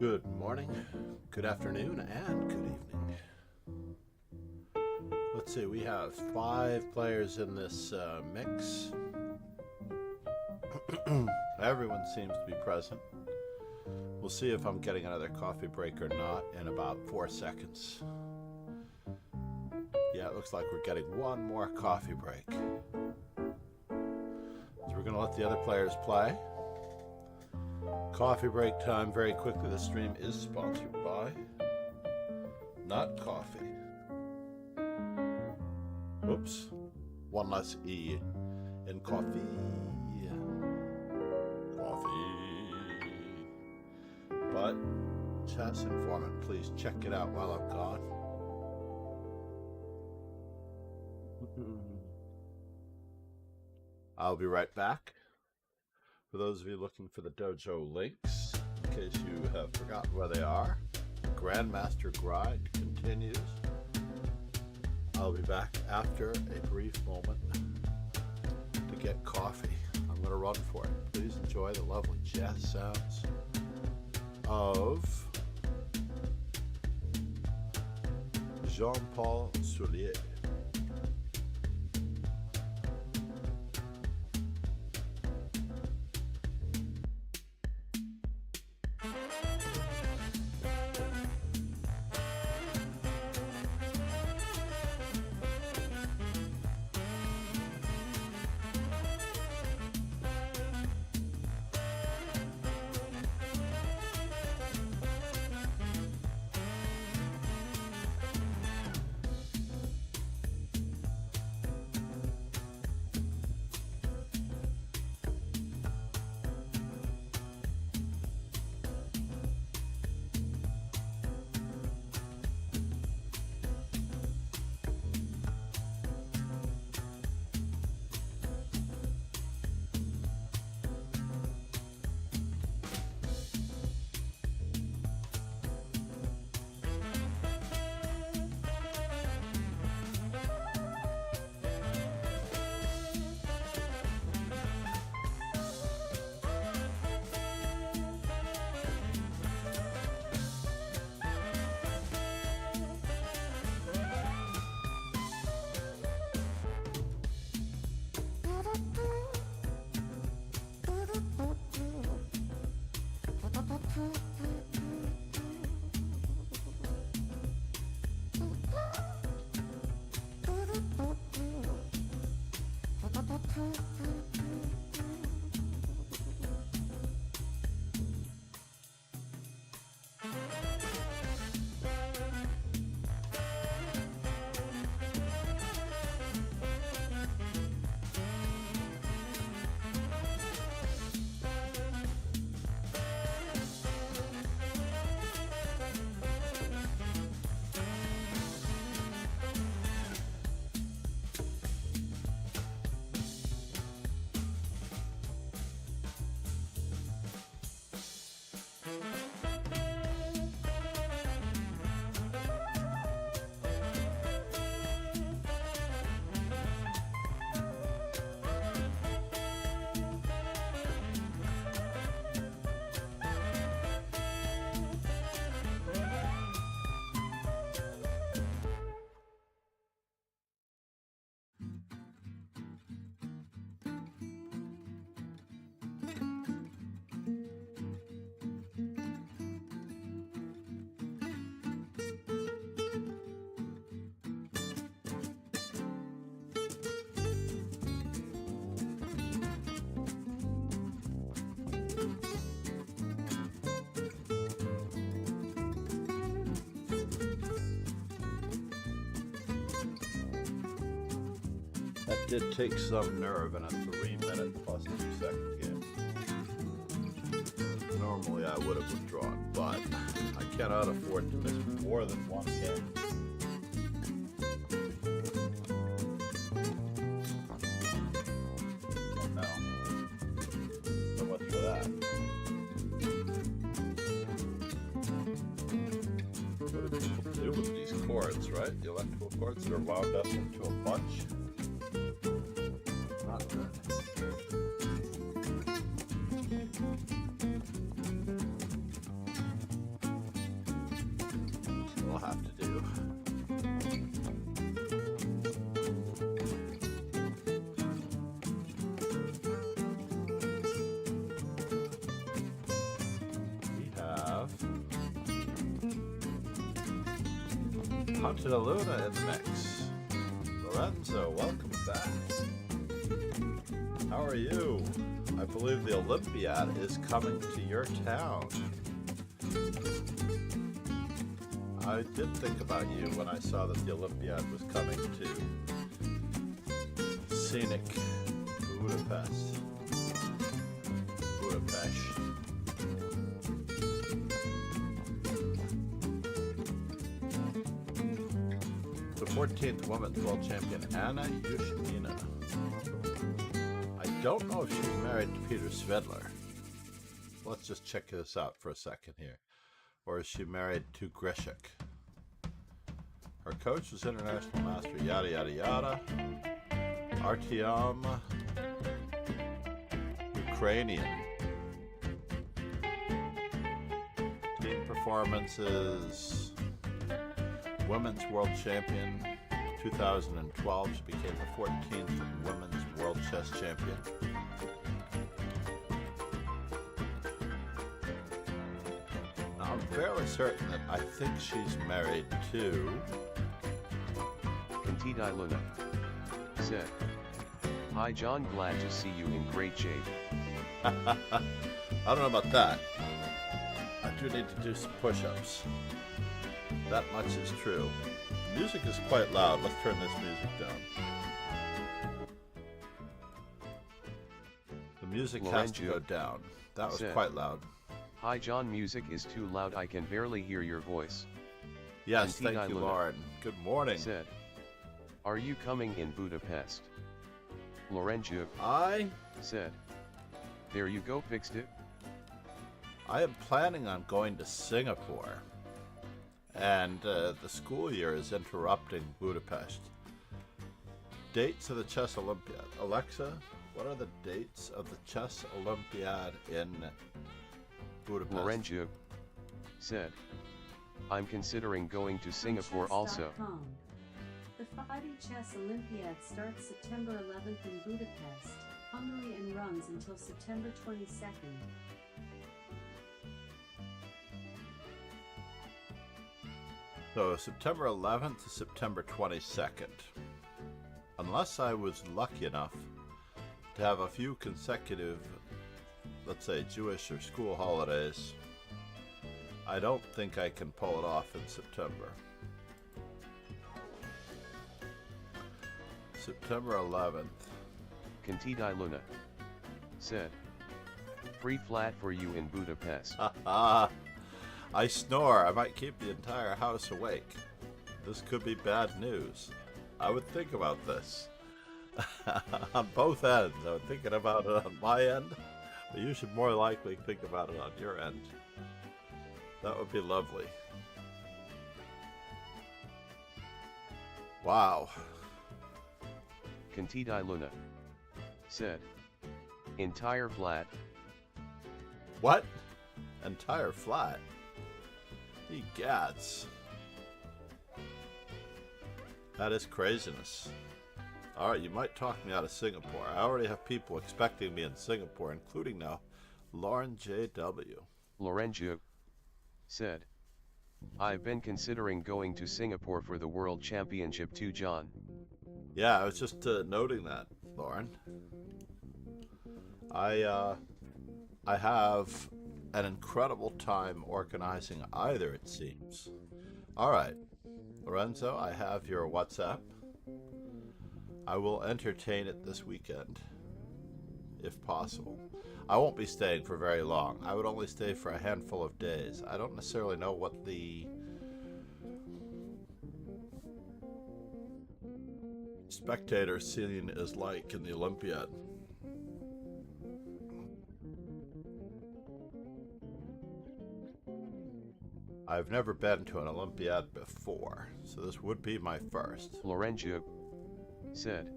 Good morning, good afternoon, and good evening. Let's see, we have 5 players in this mix. Everyone seems to be present. We'll see if I'm getting another coffee break or not in about 4 seconds. Yeah, it looks like we're getting one more coffee break. So we're going to let the other players play. Coffee break time very quickly. The stream is sponsored by Not Coffee. Oops. One less E in coffee. Coffee. But Chess Informant, please check it out while I'm gone. I'll be right back. For those of you looking for the Dojo links, in case you have forgotten where they are, the Grandmaster Grind continues. I'll be back after a brief moment to get coffee. I'm going to run for it. Please enjoy the lovely jazz sounds of Jean-Paul Soulier. That did take some nerve in a 3-minute plus 2-second game. Normally I would have withdrawn, but I cannot afford to miss more than one game. No. So much for that. What do people do with these cords, right? The electrical cords that are wound up into a bunch. Not good. Hunter Luna in the mix. Lorenzo, welcome back. How are you? I believe the Olympiad is coming to your town. I did think about you when I saw that the Olympiad was coming to scenic Budapest. The 14th Women's World Champion, Anna Ushenina. I don't know if she's married to Peter Svedler. Let's just check this out for a second here. Or is she married to Grishik? Her coach was international master, yada yada yada. Artyom, Ukrainian. Team performances. Women's World Champion 2012. She became the 14th Women's World Chess Champion. Now, I'm fairly certain that I think she's married to Kantidai Luna said, "Hi John, glad to see you in great shape." I don't know about that. I do need to do some push-ups. That much is true. The music is quite loud. Let's turn this music down. The music has to go down. That was quite loud. Hi John, music is too loud. I can barely hear your voice. Yes, thank you, Lauren. Good morning. Said, "Are you coming in Budapest?" Lorenzo said, "There you go, fixed it." I am planning on going to Singapore. And the school year is interrupting Budapest. Dates of the Chess Olympiad. Alexa, what are the dates of the Chess Olympiad in Budapest? Lorenzo said, "I'm considering going to Singapore also." The FIDE Chess Olympiad starts September 11th in Budapest, Hungary and runs until September 22nd. So September 11th to September 22nd. Unless I was lucky enough to have a few consecutive, let's say, Jewish or school holidays, I don't think I can pull it off in September. September 11th. Kantidai Luna said, "Free flat for you in Budapest." I snore. I might keep the entire house awake. This could be bad news. I would think about this. On both ends. I was thinking about it on my end, but you should more likely think about it on your end. That would be lovely. Wow. Kantidai Luna said, "Entire flat." What? Entire flat? Egads. That is craziness. Alright, you might talk me out of Singapore. I already have people expecting me in Singapore, including now Lauren J.W. Lorenzo said, "I've been considering going to Singapore for the World Championship too, John." Yeah, I was just noting that, Lauren. I have an incredible time organizing either, it seems. Alright, Lorenzo, I have your WhatsApp. I will entertain it this weekend, if possible. I won't be staying for very long. I would only stay for a handful of days. I don't necessarily know what the spectator scene is like in the Olympiad. I've never been to an Olympiad before, so this would be my first. Lorenzo said,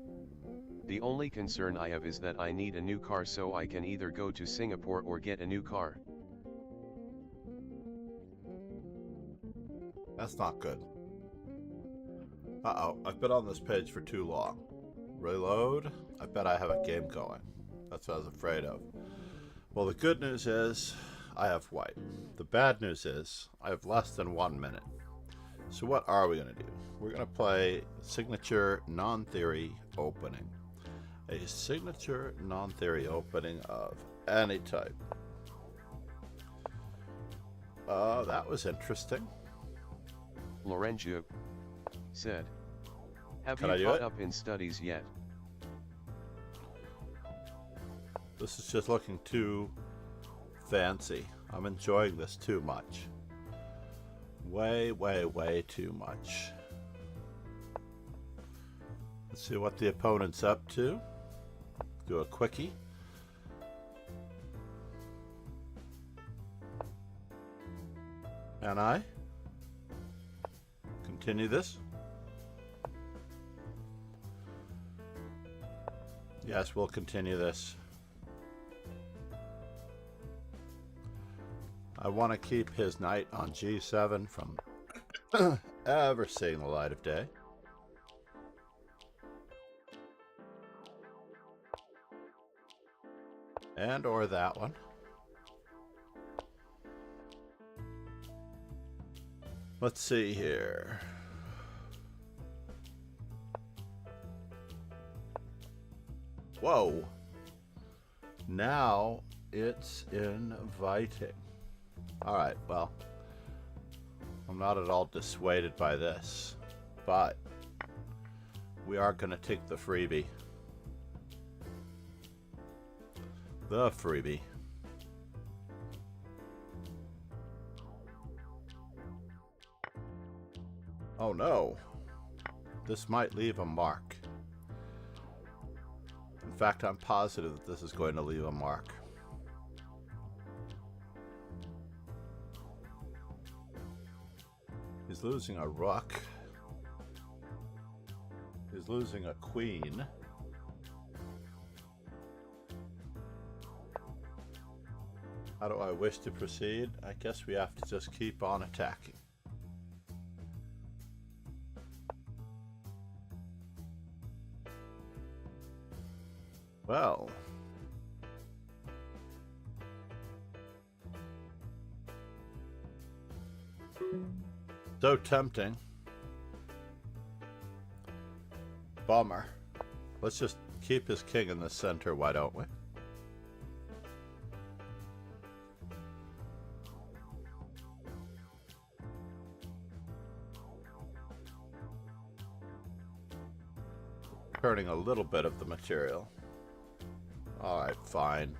"The only concern I have is that I need a new car, so I can either go to Singapore or get a new car." That's not good. Uh-oh, I've been on this page for too long. Reload. I bet I have a game going. That's what I was afraid of. Well, the good news is I have white. The bad news is I have less than 1 minute. So what are we going to do? We're going to play signature non-theory opening. A signature non-theory opening of any type. That was interesting. Lorenzo said, have Can I you do caught it? up in studies yet? This is just looking too fancy. I'm enjoying this too much. Way, way, way too much. Let's see what the opponent's up to. Do a quickie. And I continue this. Yes, we'll continue this. I want to keep his knight on G7 from ever seeing the light of day. And or that one. Let's see here. Whoa. Now it's inviting. Alright, well, I'm not at all dissuaded by this, but we are going to take the freebie. The freebie. Oh no, this might leave a mark. In fact, I'm positive that this is going to leave a mark. He's losing a rook. He's losing a queen. How do I wish to proceed? I guess we have to just keep on attacking. Well. So tempting. Bummer. Let's just keep his king in the center, why don't we? Turning a little bit of the material. Alright, fine.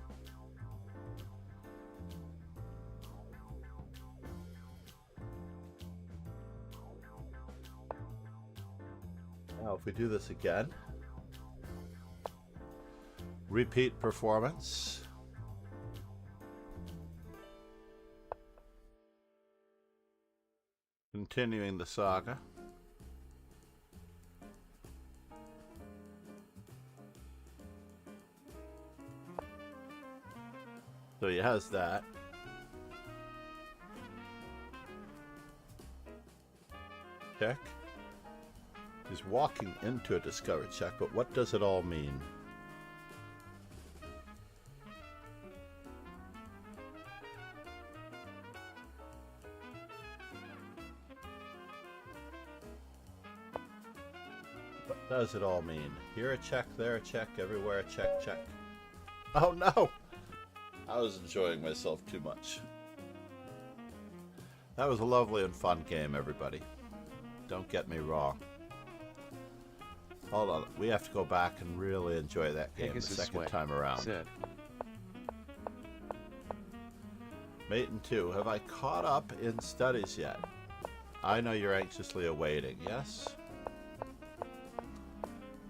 Now if we do this again, repeat performance. Continuing the saga. So he has that. Check. He's walking into a discovery check, but what does it all mean? What does it all mean? Here a check, there a check, everywhere a check, check. Oh no! I was enjoying myself too much. That was a lovely and fun game, everybody. Don't get me wrong. Hold on, we have to go back and really enjoy that game the second time around. Said. Mate and 2, have I caught up in studies yet? I know you're anxiously awaiting, yes?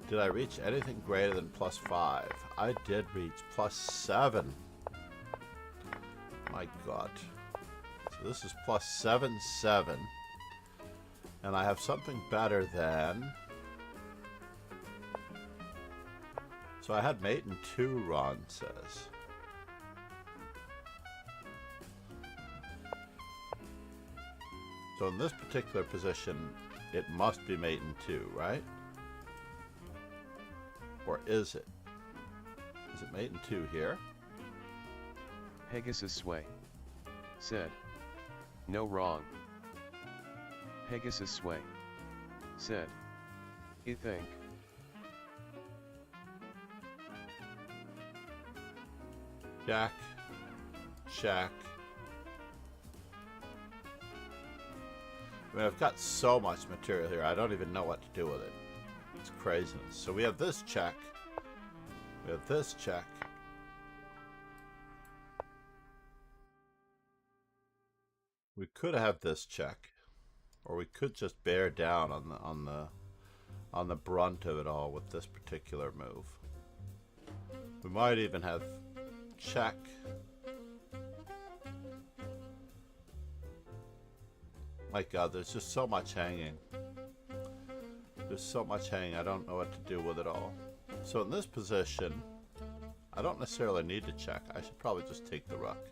Did I reach anything greater than +5? I did reach +7. My God. So this is +7, 7. And I have something better than... So I had mate and 2, Ron says. So in this particular position, it must be mate and 2, right? Or is it? Is it mate and 2 here? Pegasus Sway said, no wrong. Pegasus Sway said, I think. Jack. Check. I mean, I've got so much material here, I don't even know what to do with it. It's craziness. So we have this check. We have this check. We could have this check, or we could just bear down on the brunt of it all with this particular move. We might even have check. My God, there's just so much hanging. There's so much hanging, I don't know what to do with it all. So in this position, I don't necessarily need to check. I should probably just take the rook.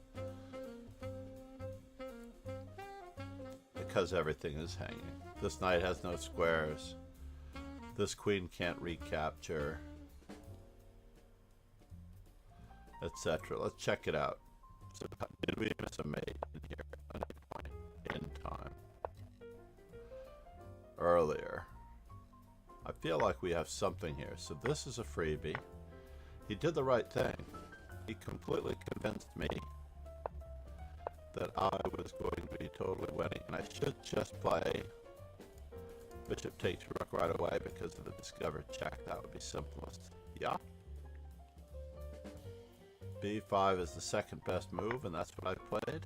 Because everything is hanging. This knight has no squares. This queen can't recapture. Etc. Let's check it out. So did we miss a mate in here at any point in time? Earlier. I feel like we have something here. So this is a freebie. He did the right thing. He completely convinced me that I was going to be totally winning, and I should just play bishop takes rook right away because of the discovered check. That would be simplest. Yeah. b5 is the second best move, and that's what I played.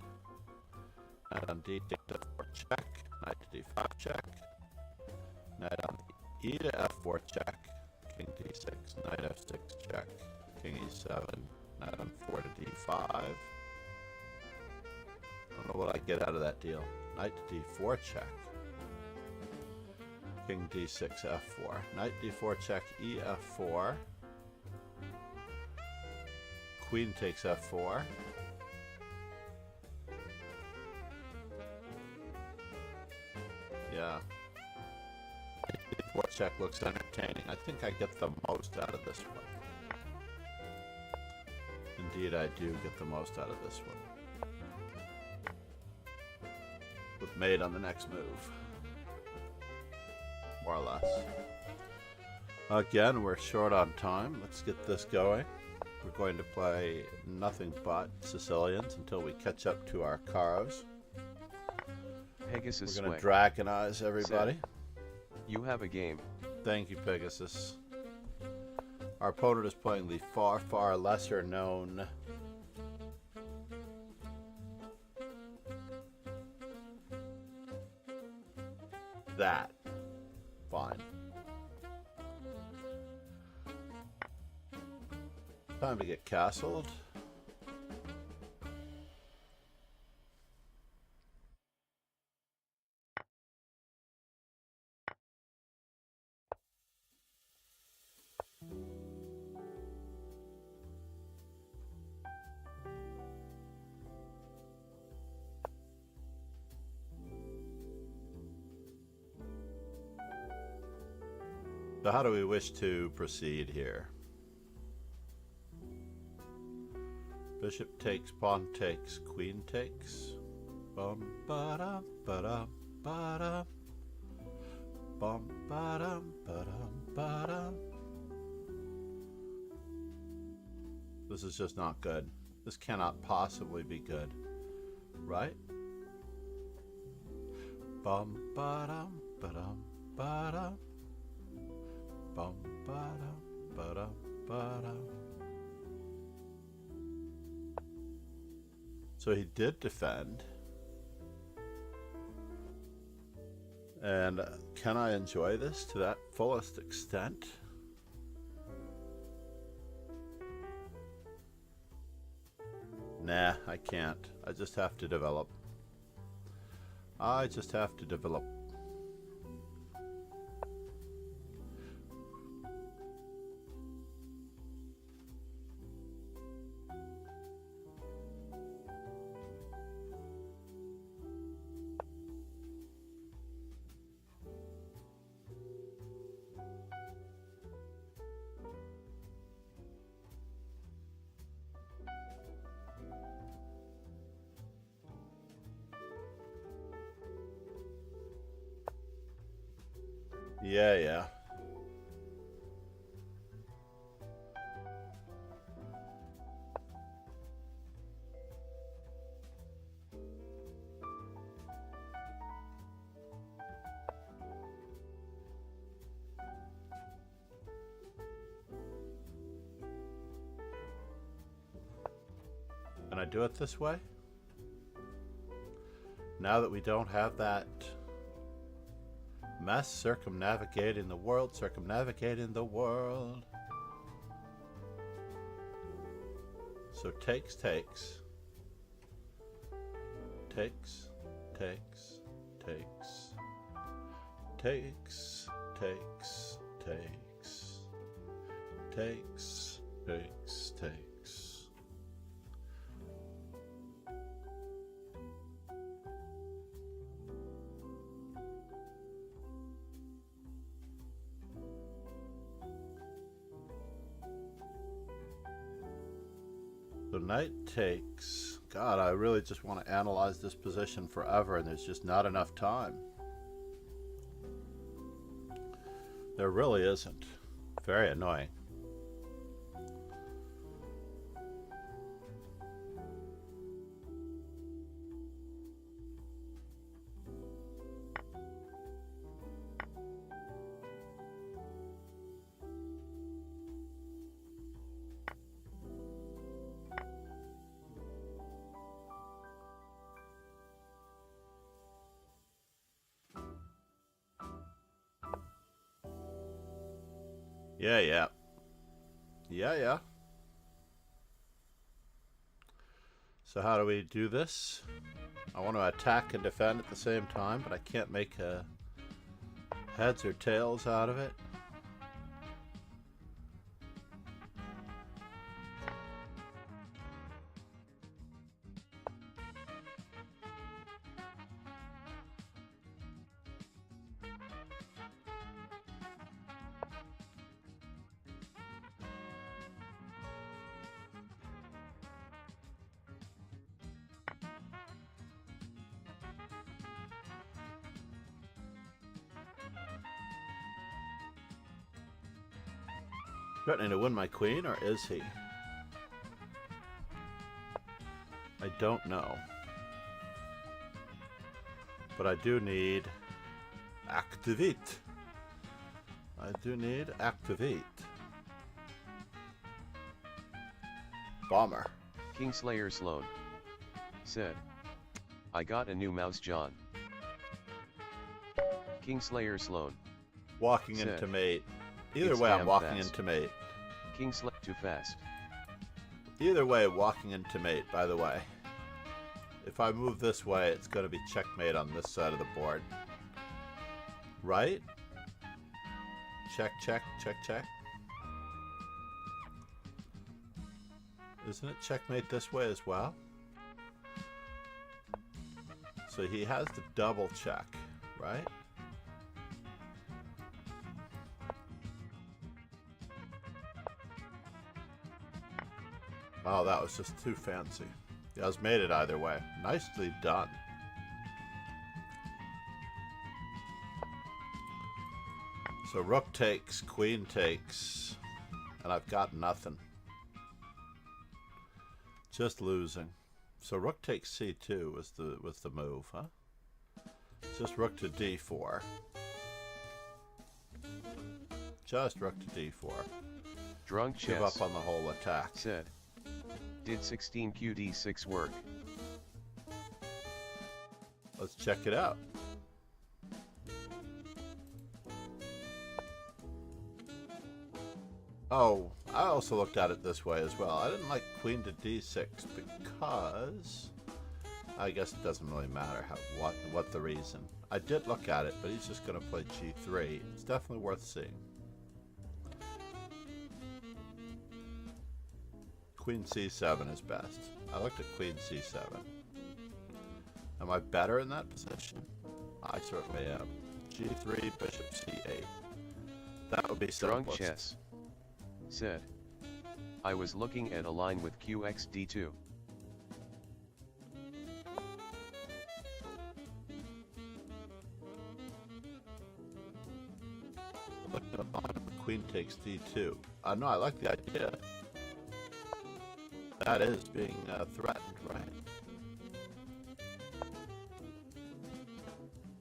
Knight on d takes f4 check. Knight to d5 check. Knight on e to f4 check. King d6. Knight f6 check. King e7. Knight on 4 to d5. I don't know what I get out of that deal. Knight to d4 check. King d6 f4. Knight d4 check ef4. Queen takes f4. Yeah. Knight d4 check looks entertaining. I think I get the most out of this one. Indeed, I do get the most out of this one. With mate on the next move. More or less. Again, we're short on time. Let's get this going. We're going to play nothing but Sicilians until we catch up to our Caros. Pegasus We're going to Sway dragonize everybody. said, you have a game. Thank you, Pegasus. Our opponent is playing the far, far lesser known that. Fine. Time to get castled. So how do we wish to proceed here? Bishop takes, pawn takes, queen takes. Bum ba-dum ba-dum ba-dum. Bum ba-dum ba-dum ba-dum. This is just not good. This cannot possibly be good. Right? Bum ba-dum ba-dum ba-dum. Bum ba-dum ba-dum ba-dum. So he did defend. And can I enjoy this to that fullest extent? Nah, I can't. I just have to develop. I just have to develop. Yeah, yeah. Can I do it this way? Now that we don't have that mess circumnavigating the world, circumnavigating the world. So takes, takes. Takes, takes, takes. Takes, takes, takes. Takes, takes, takes. So knight takes. God, I really just want to analyze this position forever, and there's just not enough time. There really isn't. Very annoying. Yeah, yeah. Yeah, yeah. So how do we do this? I want to attack and defend at the same time, but I can't make heads or tails out of it. Threatening to win my queen, or is he? I don't know. But I do need activate. I do need activate. Bomber. Kingslayer Sloan said, I got a new mouse, John. Kingslayer Sloan. Walking said, into mate. Either "It's way, I'm damn walking fast." into mate. Kingslayer too fast. Either way, walking into mate, by the way. If I move this way, it's going to be checkmate on this side of the board. Right? Check, check, check, check. Isn't it checkmate this way as well? So he has to double check, right? Oh, that was just too fancy. Yeah, I was made it either way. Nicely done. So rook takes, queen takes, and I've got nothing. Just losing. So rook takes c2 was the move, huh? Just rook to d4. Just rook to d4. Drunk Give chess up on the whole attack. said, did 16 QD6 work? Let's check it out. Oh, I also looked at it this way as well. I didn't like queen to d6 because I guess it doesn't really matter what the reason. I did look at it, but he's just going to play g3. It's definitely worth seeing. Queen c7 is best. I looked at queen c7. Am I better in that position? I certainly am. g3, bishop c8. That would be Drunk simplest. chess said, I was looking at a line with qxd2. queen takes d2. No, I like the idea. That is being threatened, right?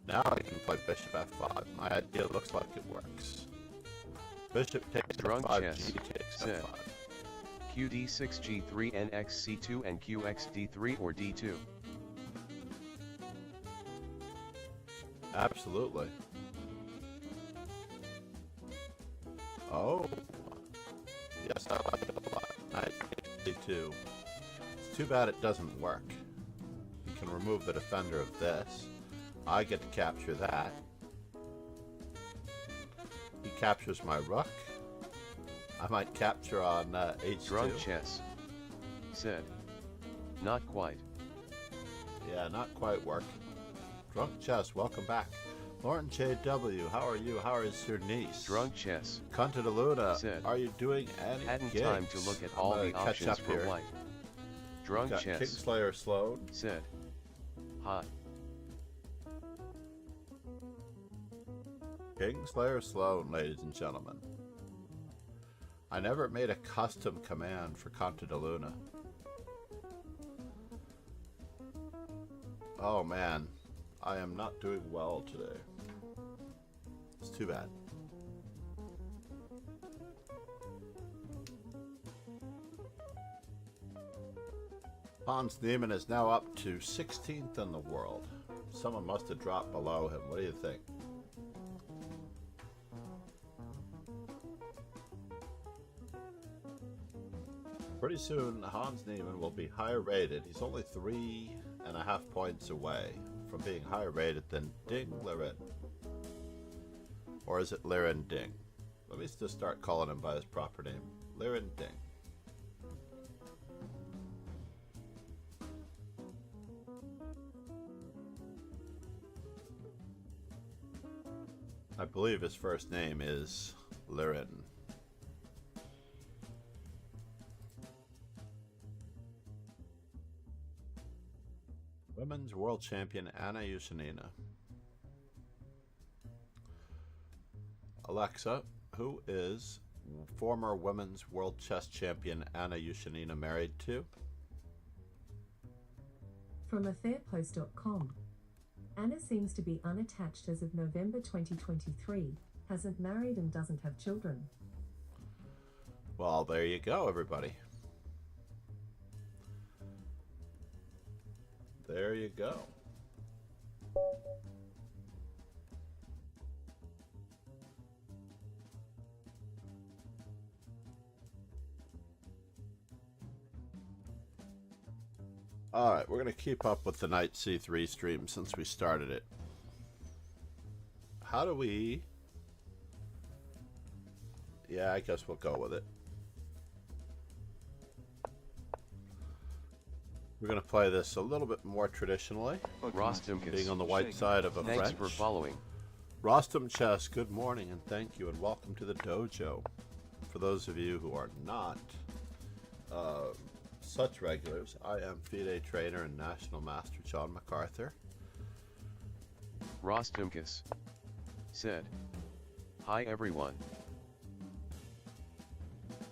Now I can play bishop f5. My idea looks like it works. Bishop takes Drunk f5, chess. g takes Set. f5. QD6 G3 NX C2 and QX D3 or D2. Absolutely. Oh. Yes, I like it a lot. Knight takes d2. It's too bad it doesn't work. You can remove the defender of this. I get to capture that. He captures my rook. I might capture on h2. Drunk chess. Said. Not quite. Yeah, not quite working. Drunk chess, welcome back. Lauren JW, how are you? How is your niece? Drunk chess. Conta de Luna, Said. are you doing any Hadn't gigs? time to look at I'm all gonna the catch options up for here. white. Drunk Got chess. Kingslayer Sloan. Said. Hot. Kingslayer Sloan, ladies and gentlemen. I never made a custom command for Conta de Luna. Oh man, I am not doing well today. It's too bad. Hans Niemann is now up to 16th in the world. Someone must have dropped below him. What do you think? Pretty soon, Hans Niemann will be higher rated. He's only 3.5 points away from being higher rated than Ding Liren. Or is it Liren Ding? Let me just start calling him by his proper name. Liren Ding. I believe his first name is Liren. Women's World Champion Anna Ushenina. Alexa, who is former Women's World Chess Champion Anna Ushenina married to? From affairpost.com. Anna seems to be unattached as of November 2023, hasn't married and doesn't have children. Well, there you go, everybody. There you go. Alright, we're going to keep up with the Knight C3 stream since we started it. How do we... Yeah, I guess we'll go with it. We're going to play this a little bit more traditionally, being on the white side of a Thanks French. for following. Rostam Chess, good morning and thank you and welcome to the dojo. For those of you who are not such regulars, I am FIDE trainer and National Master John MacArthur. Rostumkus said, "Hi everyone.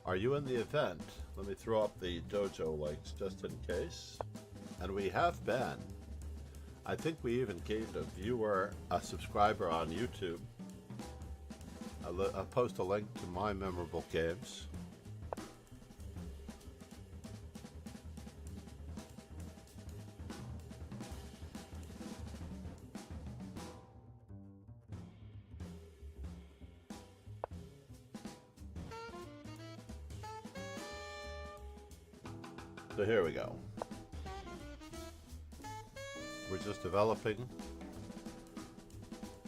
Are you in the event? Let me throw up the dojo links just in case. And we have been. I think we even gave a subscriber on YouTube. I'll post a link to my memorable games. So here we go. We're just developing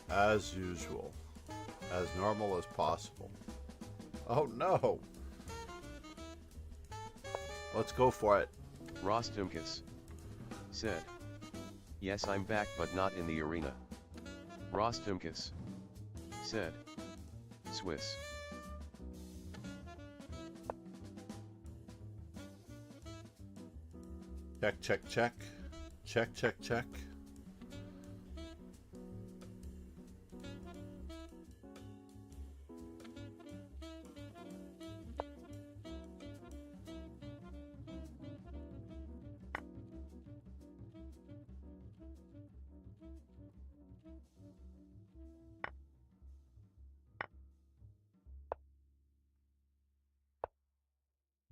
as usual, as normal as possible. Oh no! Let's go for it. Rostumkus said, "Yes, I'm back but not in the arena." Rostumkus said, "Swiss." Check, check, check. Check, check, check.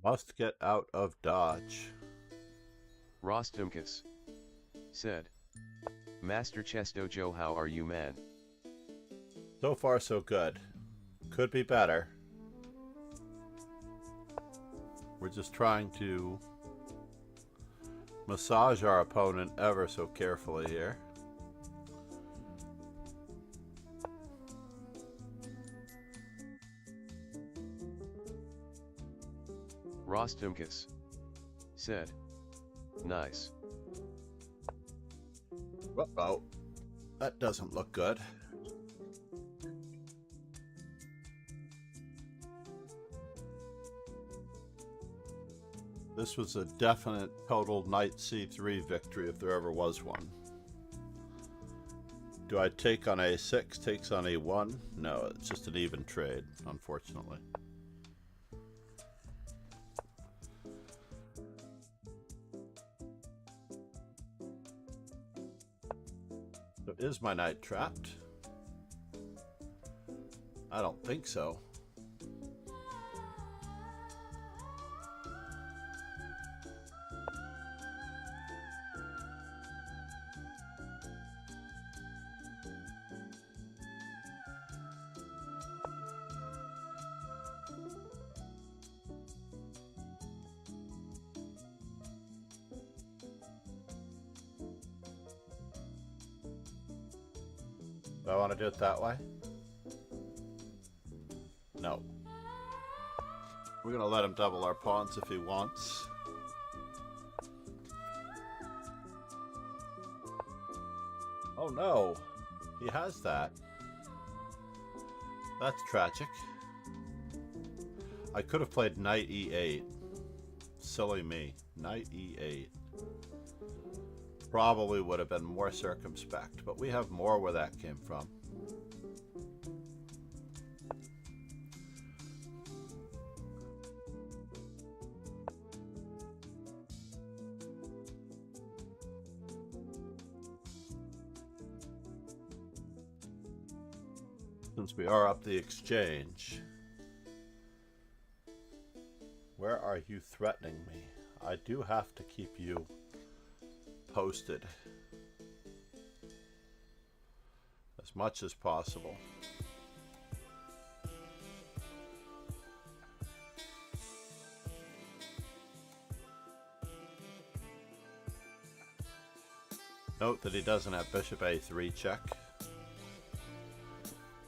Must get out of Dodge. Rostumkus said, Master Chess Dojo, how are you, man? So far, so good. Could be better. We're just trying to massage our opponent ever so carefully here. Rostumkus said, nice. Uh-oh. That doesn't look good. This was a definite total knight c3 victory if there ever was one. Do I take on a6, takes on a1? No, it's just an even trade, unfortunately. So is my knight trapped? I don't think so. Do I want to do it that way? No. We're going to let him double our pawns if he wants. Oh no! He has that. That's tragic. I could have played knight e8. Silly me. Knight e8. Probably would have been more circumspect, but we have more where that came from. Since we are up the exchange, where are you threatening me? I do have to keep you posted as much as possible. Note that he doesn't have bishop a3 check.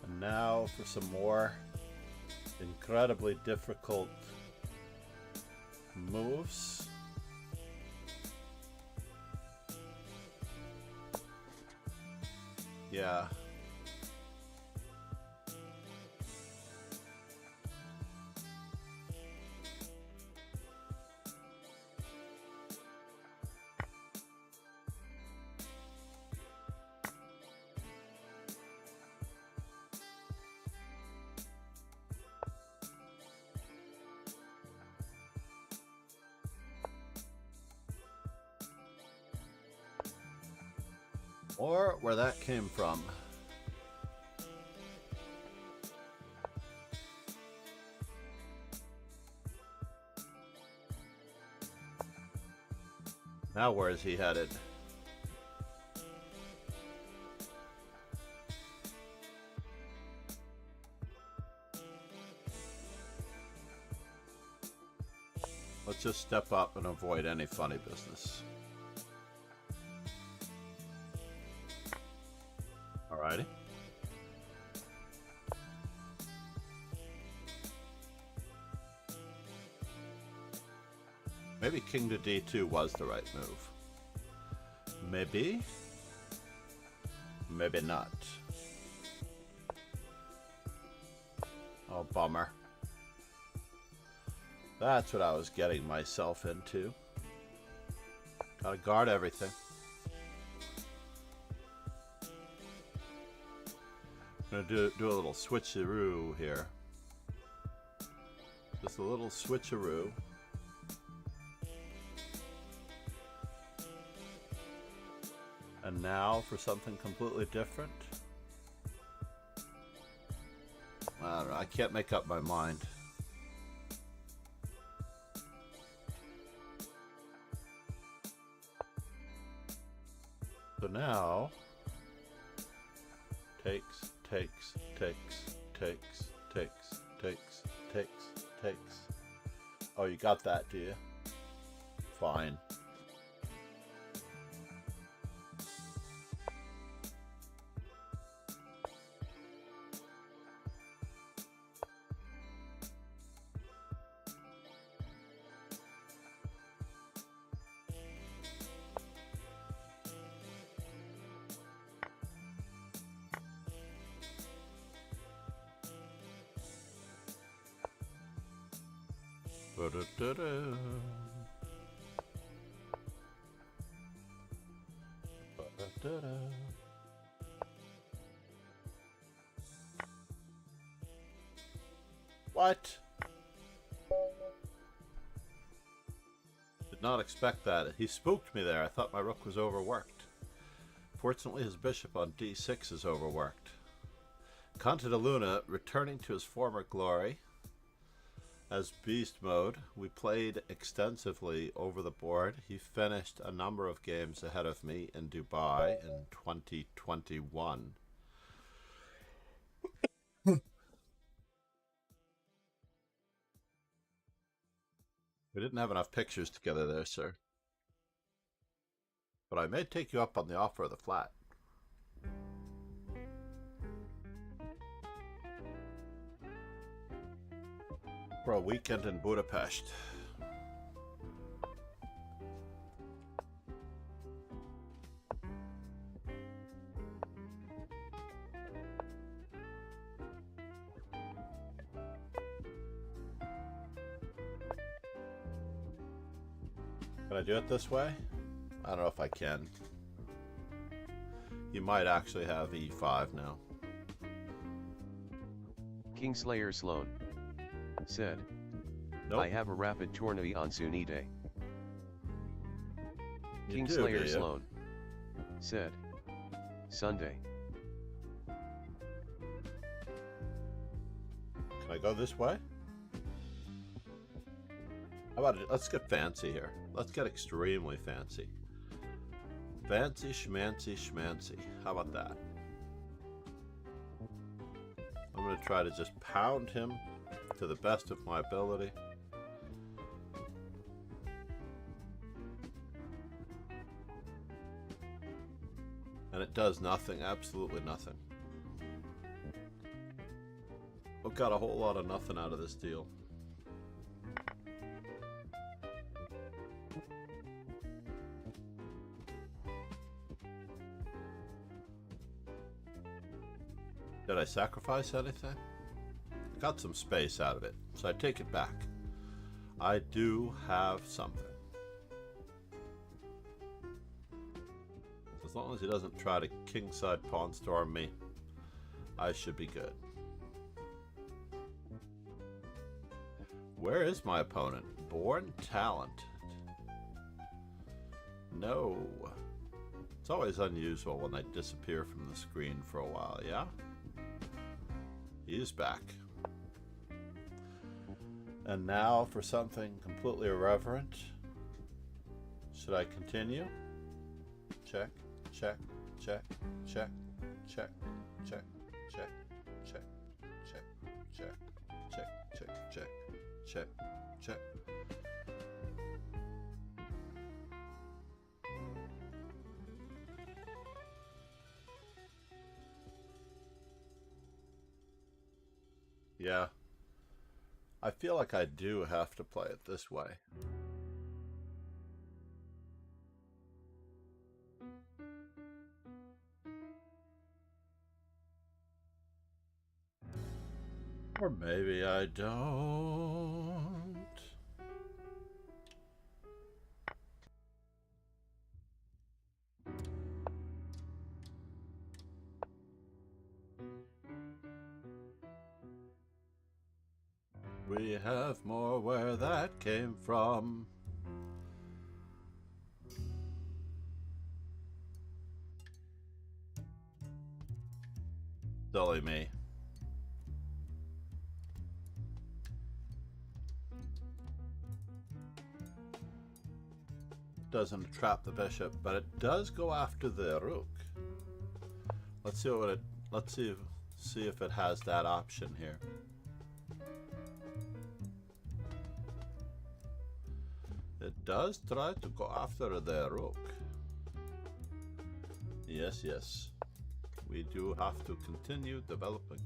And now for some more incredibly difficult moves. Yeah. Or where that came from. Now where is he headed? Let's just step up and avoid any funny business. Alrighty. Maybe king to d2 was the right move. Maybe. Maybe not. Oh, bummer. That's what I was getting myself into. Gotta guard everything. I'm gonna do a little switcheroo here. Just a little switcheroo. And now for something completely different. I don't know, I can't make up my mind. So now, takes. Oh, you got that, do you? Fine. Ba-da-da-da. Ba-da-da-da. What? Did not expect that. He spooked me there. I thought my rook was overworked. Fortunately, his bishop on d6 is overworked. Conte de Luna returning to his former glory. As beast mode, we played extensively over the board. He finished a number of games ahead of me in Dubai in 2021. We didn't have enough pictures together there, sir. But I may take you up on the offer of the flat. For a weekend in Budapest. Can I do it this way? I don't know if I can. You might actually have e5 now. Kingslayer Sloan said, Nope. I have a rapid tourney on Sunite. You do, Kingslayer do you? Sloan said, Sunday. Can I go this way? How about it? Let's get fancy here. Let's get extremely fancy. Fancy schmancy schmancy. How about that? I'm going to try to just pound him to the best of my ability. And it does nothing, absolutely nothing. I've got a whole lot of nothing out of this deal. Did I sacrifice anything? I got some space out of it, so I take it back. I do have something. As long as he doesn't try to kingside pawn storm me, I should be good. Where is my opponent? Born talented. No. It's always unusual when they disappear from the screen for a while, yeah? He is back. And now for something completely irreverent. Should I continue? Check, check, check, check, check, check, check, check, check, check, check, check, check, check, check. Yeah. I feel like I do have to play it this way. Or maybe I don't. We have more where that came from. Silly me. doesn't trap the bishop, but it does go after the rook. Let's see what it. Let's see if it has that option here. It does try to go after the rook. Yes, yes. We do have to continue developing,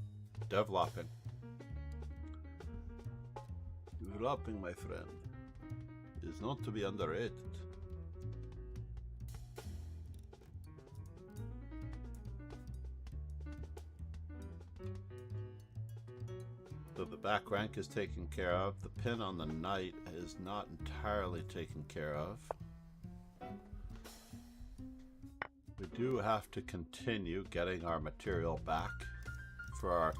my friend, is not to be underrated. So the back rank is taken care of. The pin on the knight is not entirely taken care of. We do have to continue getting our material back for our,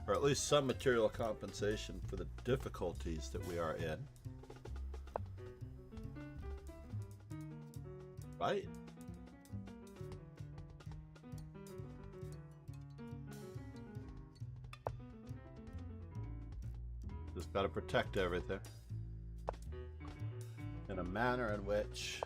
or at least some material compensation for the difficulties that we are in. Right? Just got to protect everything in a manner in which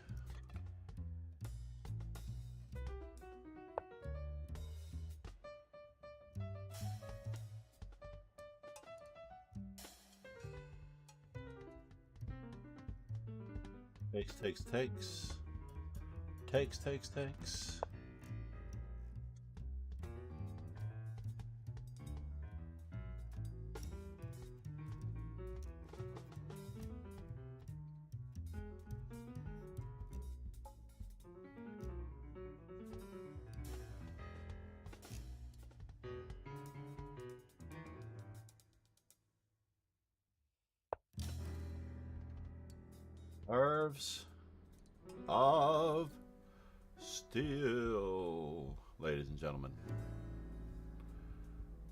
takes. Nerves of steel, ladies and gentlemen.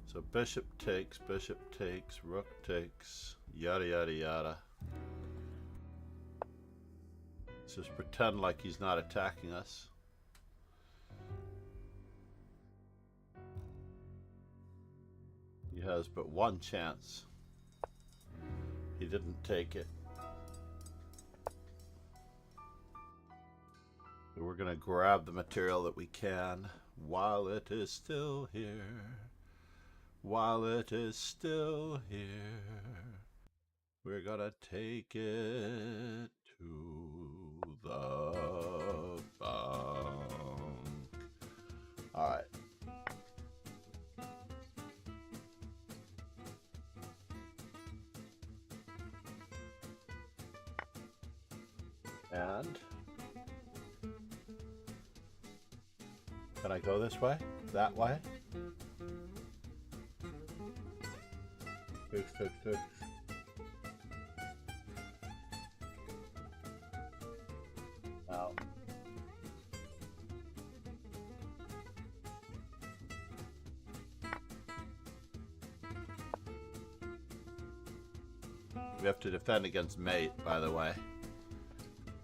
So bishop takes, rook takes, yada yada yada. Let's just pretend like he's not attacking us. He has but one chance. He didn't take it. We're going to grab the material that we can while it is still here. While it is still here. We're going to take it to the bank. All right. And can I go this way? That way? Fix. Now. We have to defend against mate, by the way.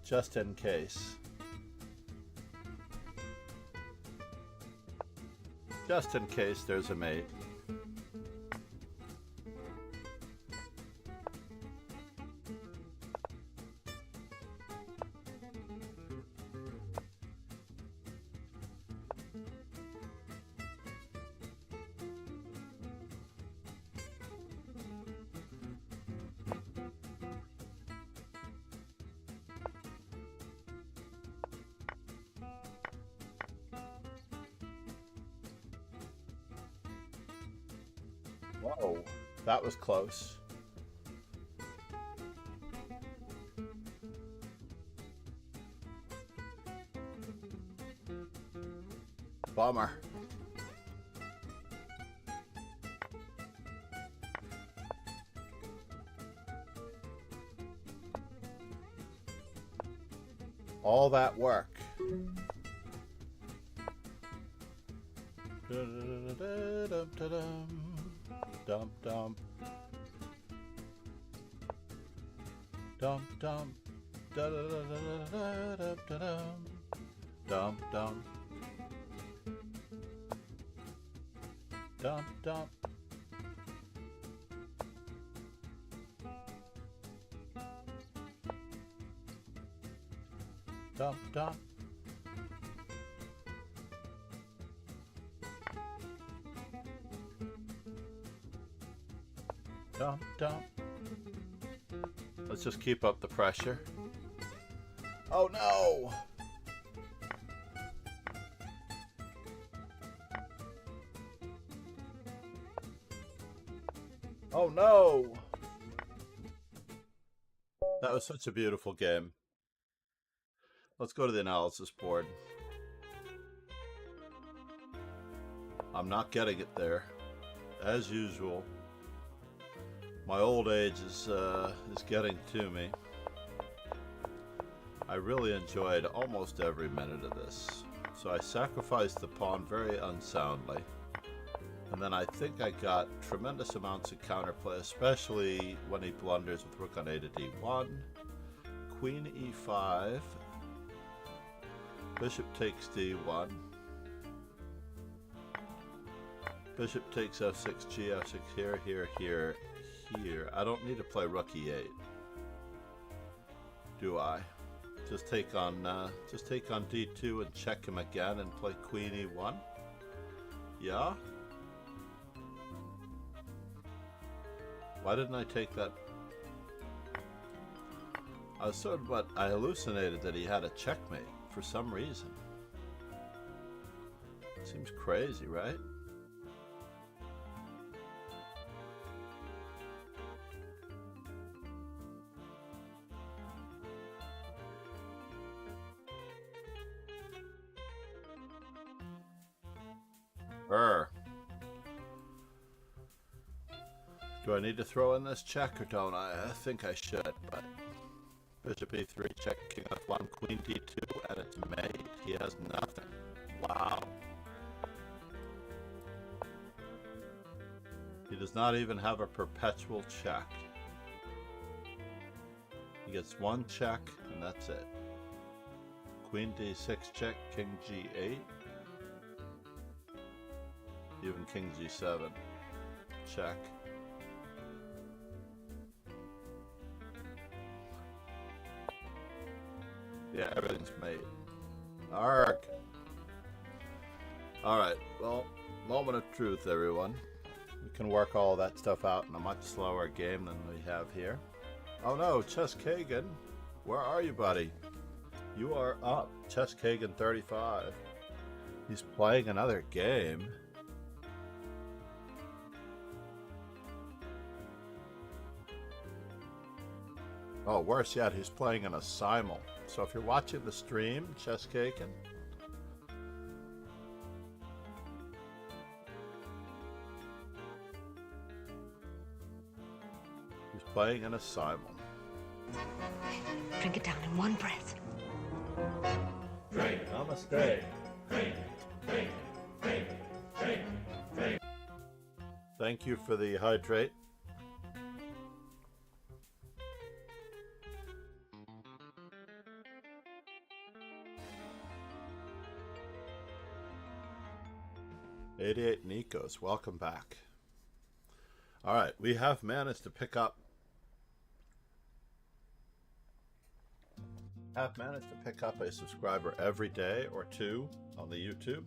Just in case. Just in case there's a mate. Whoa, that was close. Bummer. All that work. Dump. Dump. dump, dump. Dump, dump. Let's just keep up the pressure. Oh no! Oh no! That was such a beautiful game. Let's go to the analysis board. I'm not getting it there, as usual. My old age is getting to me. I really enjoyed almost every minute of this, so I sacrificed the pawn very unsoundly. And then I think I got tremendous amounts of counterplay, especially when he blunders with rook on a to d1, queen e5, bishop takes d1, bishop takes f6, g, f6, here, here, here, here. I don't need to play rook e8, do I? Just take on d2 and check him again and play queen e1. Yeah. Why didn't I take that? I hallucinated that he had a checkmate for some reason. Seems crazy, right? Do I need to throw in this check or don't I? I think I should, but bishop e3, check, king f1, queen d2, and it's made. He has nothing. Wow. He does not even have a perpetual check. He gets one check, and that's it. Queen d6 check, king g8. Even king g7 check. Yeah, everything's made. Arg. Alright, well, moment of truth, everyone. We can work all that stuff out in a much slower game than we have here. Oh no, Chess Kagan. Where are you, buddy? You are up. Chess Kagan 35. He's playing another game. Oh, worse yet, he's playing in a simul. So if you're watching the stream, Chess Kagan, he's playing in a simul. Drink it down in one breath. Drink. Namaste. Drink. Drink. Drink. Drink. Drink. Thank you for the hydrate. '88 Nikos, welcome back. All right, we have managed to pick up a subscriber every day or two on the YouTube.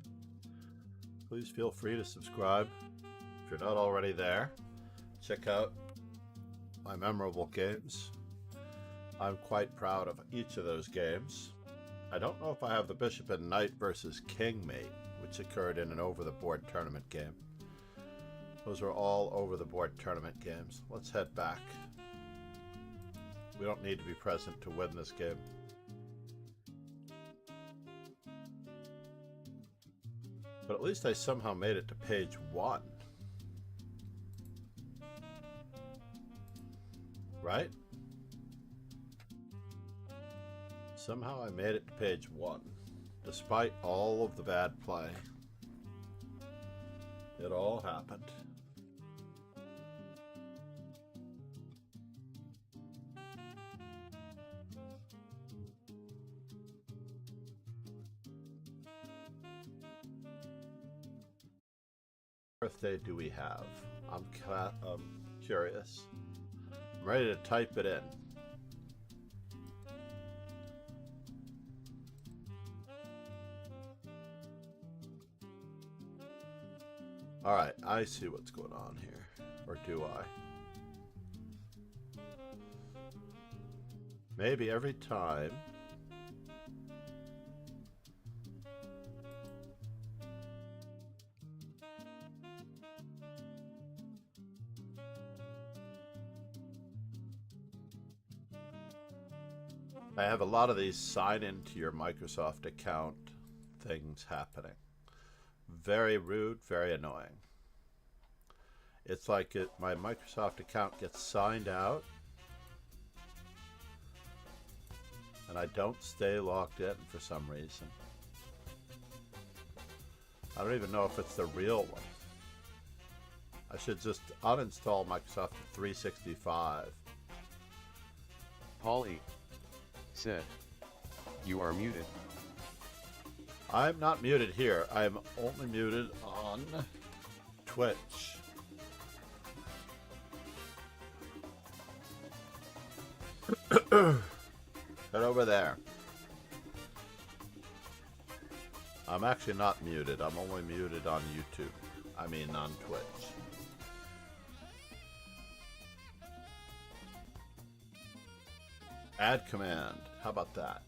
Please feel free to subscribe if you're not already there. Check out my memorable games. I'm quite proud of each of those games. I don't know if I have the bishop and knight versus king mate, which occurred in an over-the-board tournament game. Those are all over-the-board tournament games. Let's head back. We don't need to be present to win this game. But at least I somehow made it to page 1. Right? Somehow I made it to page 1. Despite all of the bad play, it all happened. What birthday do we have? I'm curious. I'm ready to type it in. Alright, I see what's going on here. Or do I? Maybe every time I have a lot of these sign into your Microsoft account things happening. Very rude, very annoying. It's like my Microsoft account gets signed out and I don't stay logged in for some reason. I don't even know if it's the real one. I should just uninstall Microsoft 365. Paul E. said, "You are muted." I'm not muted here. I'm only muted on Twitch. Head over there. I'm actually not muted. I'm only muted on YouTube. I mean on Twitch. Add command. How about that?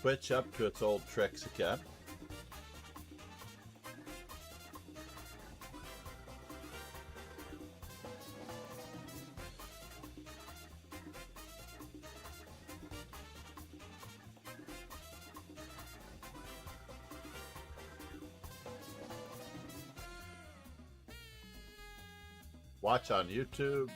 Twitch up to its old tricks again. Watch on YouTube.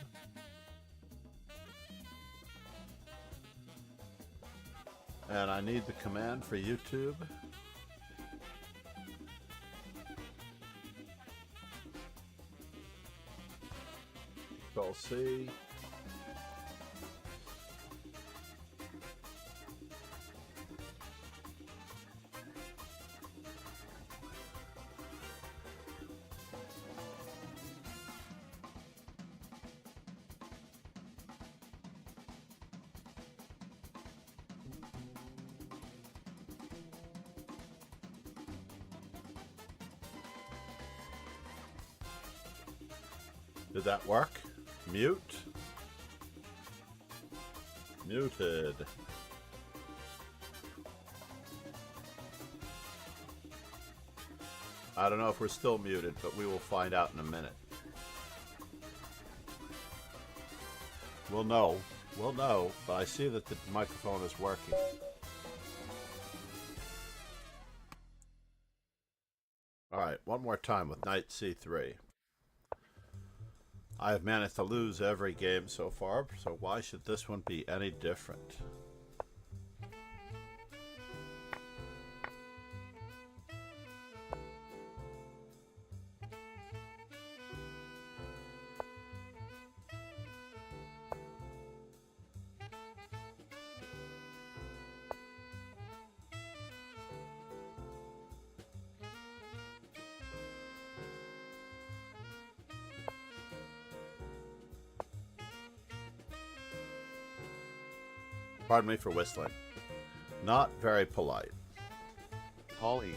And I need the command for YouTube. Control C. Did that work? Mute. Muted. I don't know if we're still muted, but we will find out in a minute. We'll know. We'll know, but I see that the microphone is working. Alright, one more time with Knight C3. I have managed to lose every game so far, so why should this one be any different? Pardon me for whistling. Not very polite. Paul E.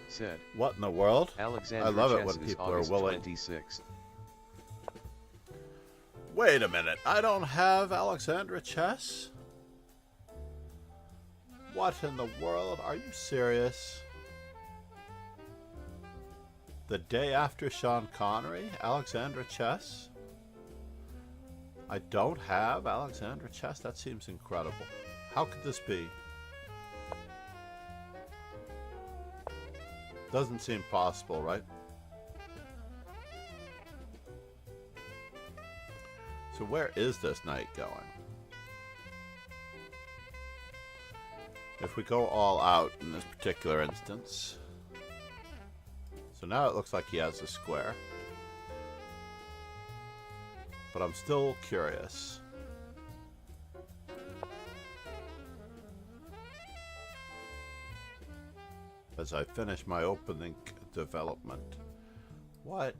said, What in the world? Alexandra I love it Chess when is people are August willing. 26th. Wait a minute. I don't have Alexandra Chess? What in the world? Are you serious? The day after Sean Connery? Alexandra Chess? I don't have Alexandra Chess? That seems incredible. How could this be? Doesn't seem possible, right? So where is this knight going? If we go all out in this particular instance. So now it looks like he has a square. But I'm still curious. As I finish my opening development. What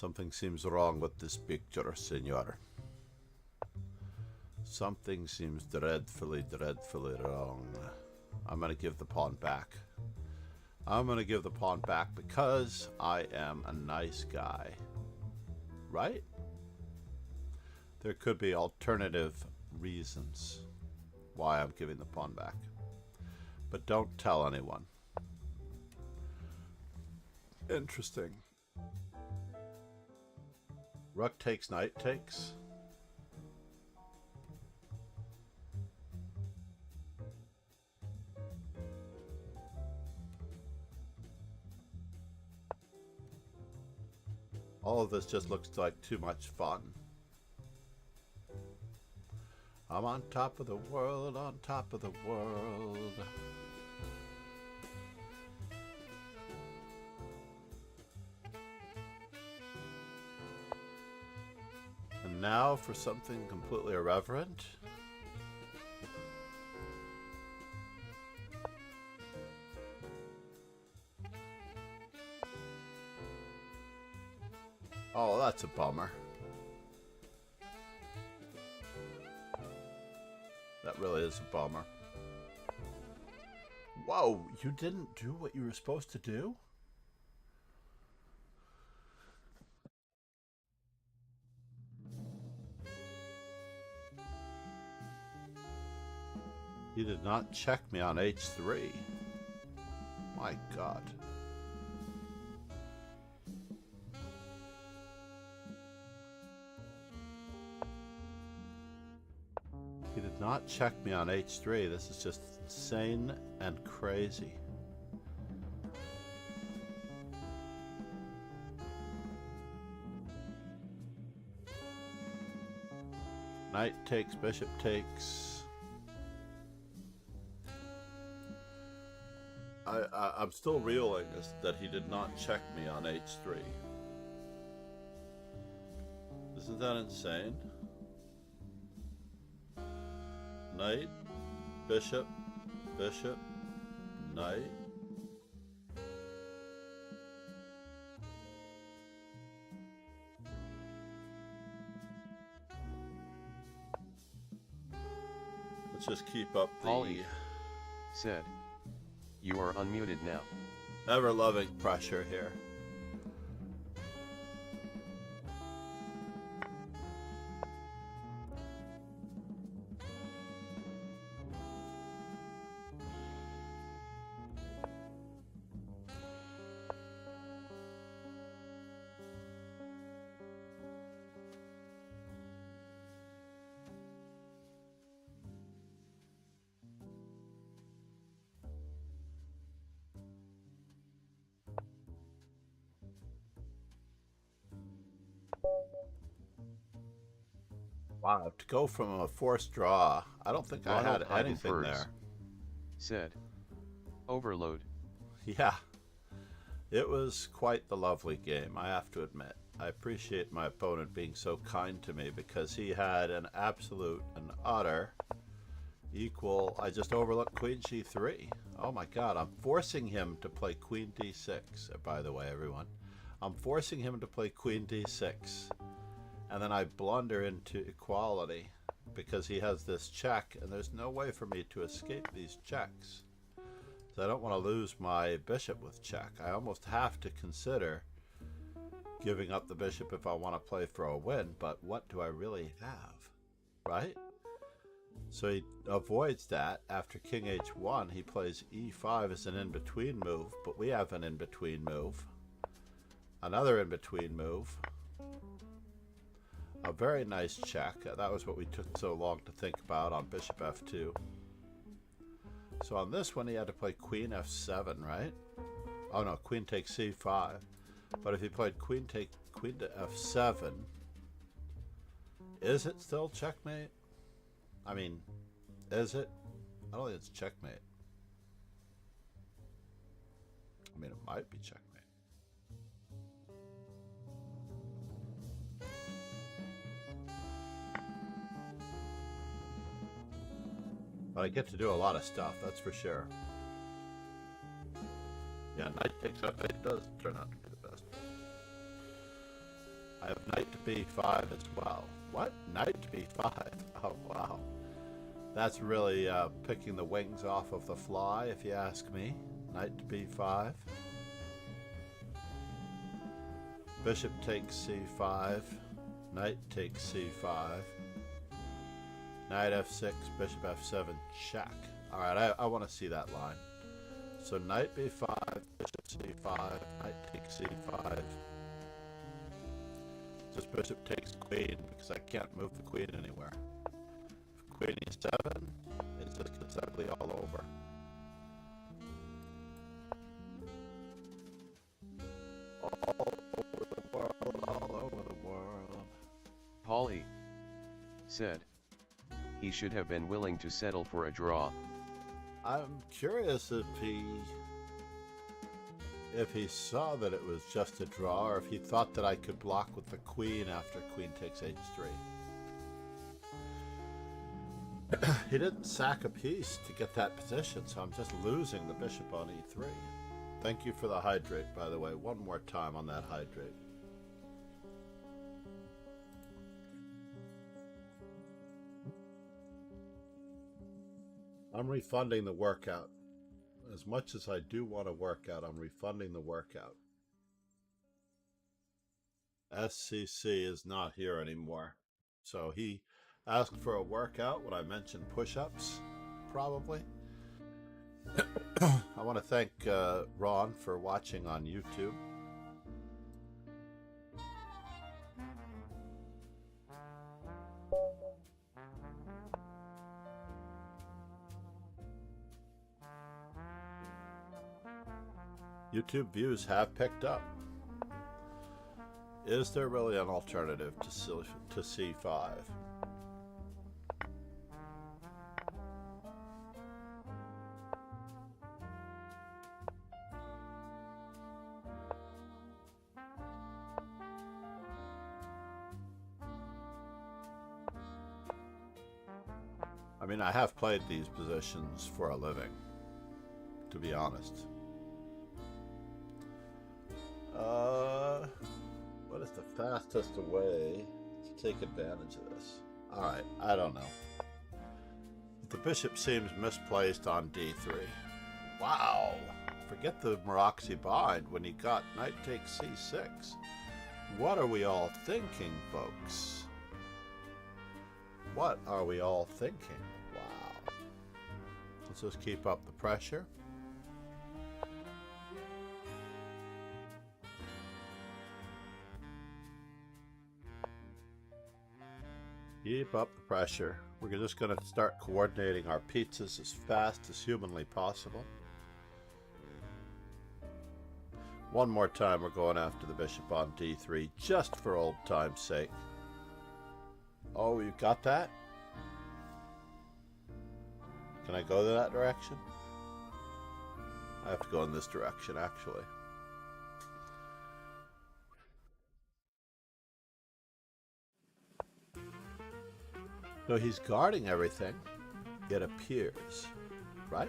Something seems wrong with this picture, senor. Something seems dreadfully, dreadfully wrong. I'm going to give the pawn back. I'm going to give the pawn back because I am a nice guy. Right? There could be alternative reasons why I'm giving the pawn back. But don't tell anyone. Interesting. Rook takes, knight takes. All of this just looks like too much fun. I'm on top of the world, on top of the world. And now for something completely irreverent. Oh, that's a bummer. That really is a bummer. Whoa, you didn't do what you were supposed to do? He did not check me on h3. My God. He did not check me on h3. This is just insane and crazy. Knight takes, bishop takes. I'm still reeling that he did not check me on h3. Isn't that insane? Knight, bishop, bishop, knight. Let's just keep up the Holly said, "You are unmuted now." ever-loving pressure here. Wow, to go from a forced draw, I don't think I had Ronald anything Heidenbergs there. said, "Overload." Yeah, it was quite the lovely game, I have to admit. I appreciate my opponent being so kind to me because he had an absolute and utter equal. I just overlooked queen g3. Oh my God, I'm forcing him to play queen d6, by the way, everyone. I'm forcing him to play queen d6. And then I blunder into equality because he has this check, and there's no way for me to escape these checks. So I don't want to lose my bishop with check. I almost have to consider giving up the bishop if I want to play for a win, but what do I really have, right? So he avoids that. After king h1, he plays e5 as an in-between move, but we have an in-between move. Another in-between move. A very nice check. That was what we took so long to think about on bishop f2. So on this one, he had to play queen f7, right? Oh no, queen takes c5. But if he played queen to f7, is it still checkmate? I mean, is it? I don't think it's checkmate. I mean, it might be checkmate. But I get to do a lot of stuff, that's for sure. Yeah, knight takes f8 does turn out to be the best. I have knight to b5 as well. What? Knight to b5? Oh, wow. That's really picking the wings off of the fly, if you ask me. Knight to b5. Bishop takes c5. Knight takes c5. Knight f6, bishop f7, check. Alright, I want to see that line. So knight b5, bishop c5, knight takes c5. This bishop takes queen because I can't move the queen anywhere. Queen e7, it's just gets ugly all over. All over the world, all over the world. Paulie said he should have been willing to settle for a draw. I'm curious if he saw that it was just a draw, or if he thought that I could block with the queen after queen takes h3. He didn't sack a piece to get that position, so I'm just losing the bishop on e3. Thank you for the hydrate, by the way. One more time on that hydrate. I'm refunding the workout. As much as I do want to work out, I'm refunding the workout. SCC is not here anymore. So he asked for a workout when I mentioned push-ups, probably. I want to thank Ron for watching on YouTube. YouTube views have picked up. Is there really an alternative to C5? I mean, I have played these positions for a living, to be honest. What is the fastest way to take advantage of this? Alright, I don't know. The bishop seems misplaced on d3. Wow! Forget the Maroczy bind when he got knight takes c6. What are we all thinking, folks? What are we all thinking? Wow. Let's just keep up the pressure. Keep up the pressure. We're just going to start coordinating our pizzas as fast as humanly possible. One more time, we're going after the bishop on d3, just for old time's sake. Oh, you got that? Can I go that direction? I have to go in this direction, actually. So he's guarding everything, it appears, right?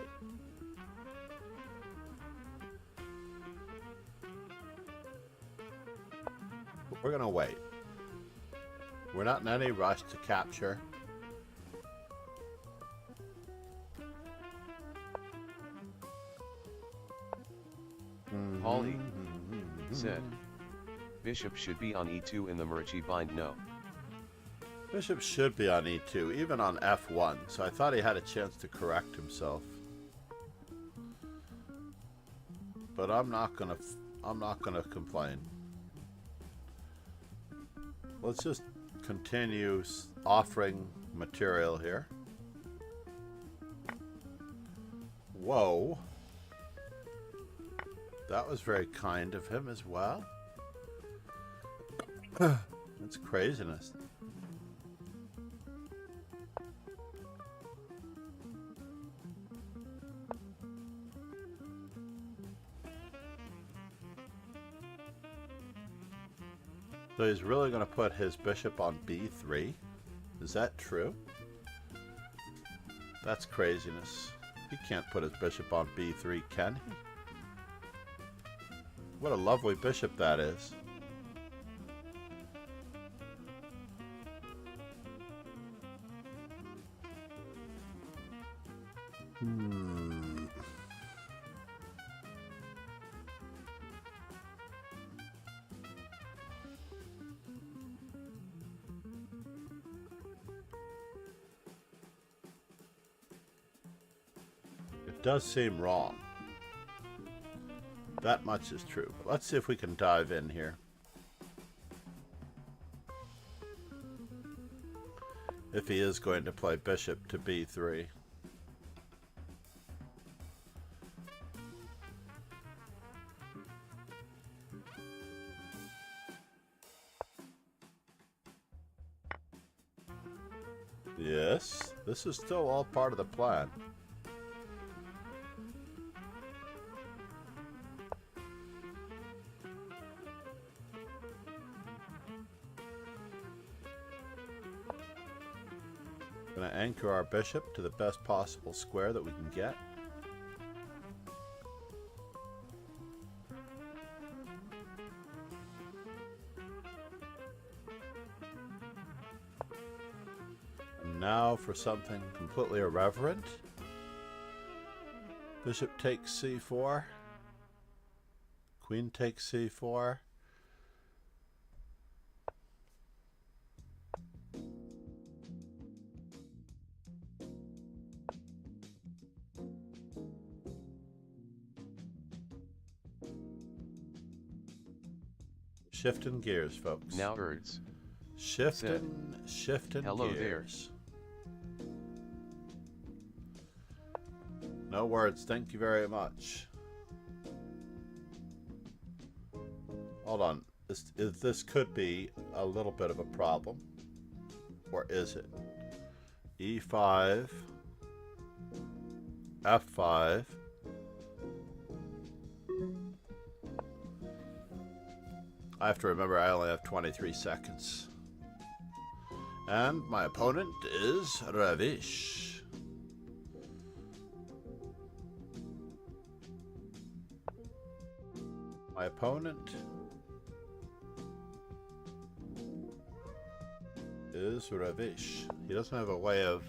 We're gonna wait. We're not in any rush to capture. Paulie said bishop should be on e2 in the Maroczy bind. No. Bishop should be on e2, even on f1, so I thought he had a chance to correct himself. But I'm not gonna complain. Let's just continue offering material here. Whoa. That was very kind of him as well. That's craziness. So he's really going to put his bishop on b3? Is that true? That's craziness. He can't put his bishop on b3, can he? What a lovely bishop that is. It does seem wrong. That much is true. But let's see if we can dive in here. If he is going to play bishop to b3. Yes, this is still all part of the plan. Going to anchor our bishop to the best possible square that we can get. And now for something completely irreverent. Bishop takes c4. Queen takes c4. Shifting gears, folks. Now Erds. Shifting Hello gears. No words, thank you very much. Hold on. This could be a little bit of a problem. Or is it? E5, F5. I have to remember I only have 23 seconds. And my opponent is Ravish. My opponent is Ravish. He doesn't have a way of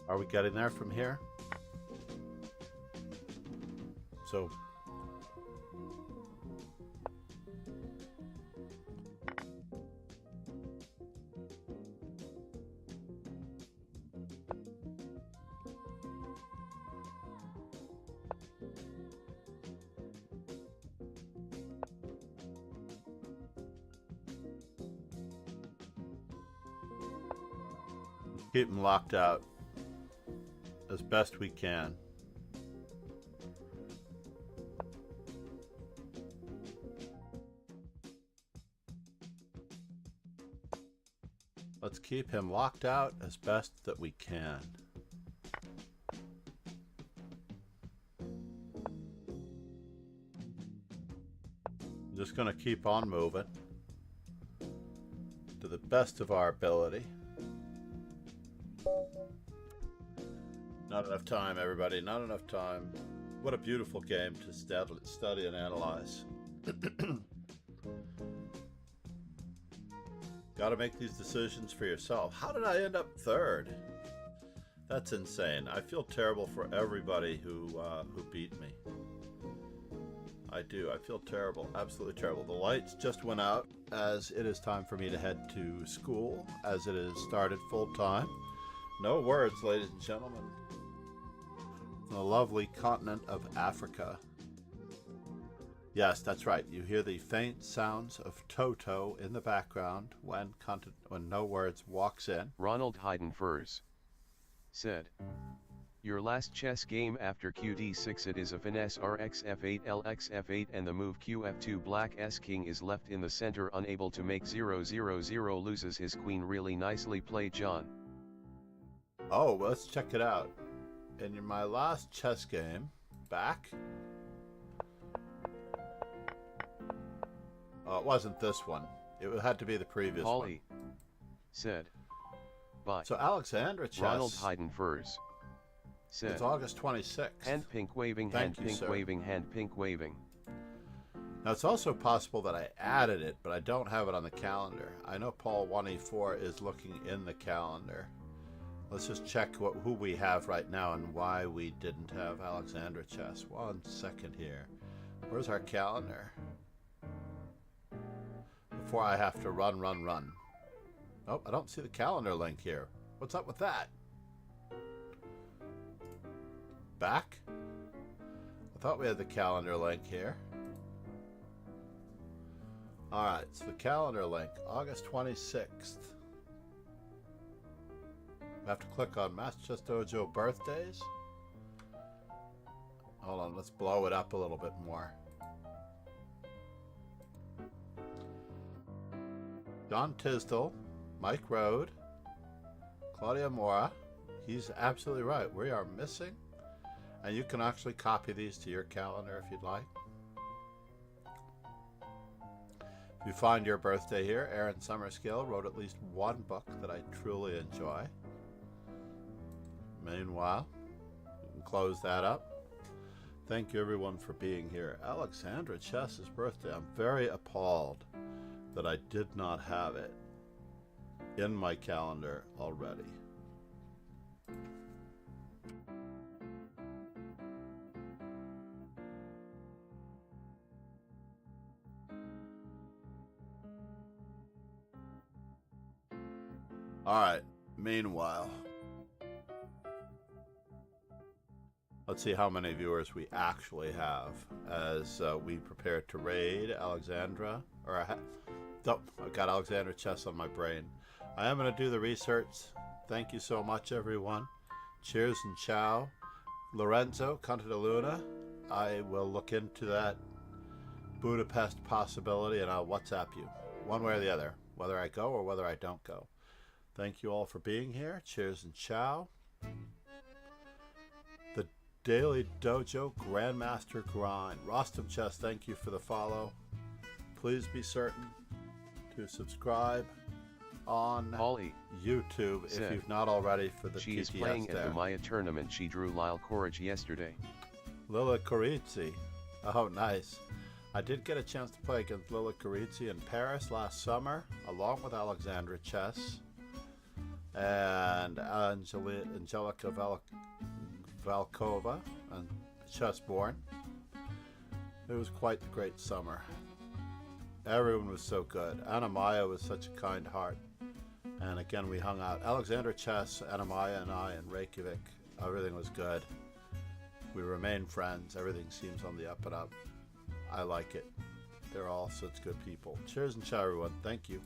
Are we getting there from here? So keep them locked out as best we can. Let's keep him locked out as best that we can. I'm just going to keep on moving to the best of our ability. Not enough time, everybody. Not enough time. What a beautiful game to study and analyze. Got to make these decisions for yourself. How did I end up third? That's insane. I feel terrible for everybody who beat me. I do. I feel terrible. Absolutely terrible. The lights just went out as it is time for me to head to school, as it is started full time. No words, ladies and gentlemen. The lovely continent of Africa. Yes, that's right. You hear the faint sounds of Toto in the background when No Words walks in. Ronald Hayden Furs said, "Your last chess game after QD6 it is a finesse Rx F8 LX F8 and the move QF2 black S king is left in the center unable to make 000 loses his queen really nicely played John." Oh, well, let's check it out. In my last chess game, back. Oh, it wasn't this one. It had to be the previous Holly one. said, "But So Alexandra chess. Ronald Hayden Furs said. It's August 26th. Hand pink waving, Thank hand you, pink sir. waving, hand pink waving. Now, it's also possible that I added it, but I don't have it on the calendar. I know Paul 184 is looking in the calendar. Let's just check who we have right now and why we didn't have Alexandra Chess. 1 second here. Where's our calendar? Before I have to run. Oh, I don't see the calendar link here. What's up with that? Back? I thought we had the calendar link here. Alright, so the calendar link, August 26th. We have to click on Master Chess Dojo birthdays. Hold on, let's blow it up a little bit more. John Tisdall, Mike Rode, Claudia Mora. He's absolutely right. We are missing. And you can actually copy these to your calendar if you'd like. If you find your birthday here, Aaron Summerskill wrote at least one book that I truly enjoy. Meanwhile, you can close that up. Thank you everyone for being here. Alexandra Chess's birthday. I'm very appalled that I did not have it in my calendar already. Alright, meanwhile, let's see how many viewers we actually have as we prepare to raid Alexandra. I've got Alexandra Chess on my brain. I am going to do the research. Thank you so much, everyone. Cheers and ciao. Lorenzo, Conte de Luna, I will look into that Budapest possibility and I'll WhatsApp you, one way or the other, whether I go or whether I don't go. Thank you all for being here. Cheers and ciao. The Daily Dojo Grandmaster Grind. Rostam Chess, thank you for the follow. Please be certain to subscribe on Ollie YouTube if said, you've not already for the she PTS is playing there. at the Maya tournament. She drew Lyle Courage yesterday. Lila Corizzi. Oh, nice. I did get a chance to play against Lila Corizzi in Paris last summer, along with Alexandra Chess and Angelica Valkova and Chessborn. It was quite a great summer. Everyone was so good. Anna Maya was such a kind heart. And again, we hung out. Alexandra Chess, Anna Maya and I in Reykjavik. Everything was good. We remain friends. Everything seems on the up and up. I like it. They're all such good people. Cheers and ciao, everyone. Thank you.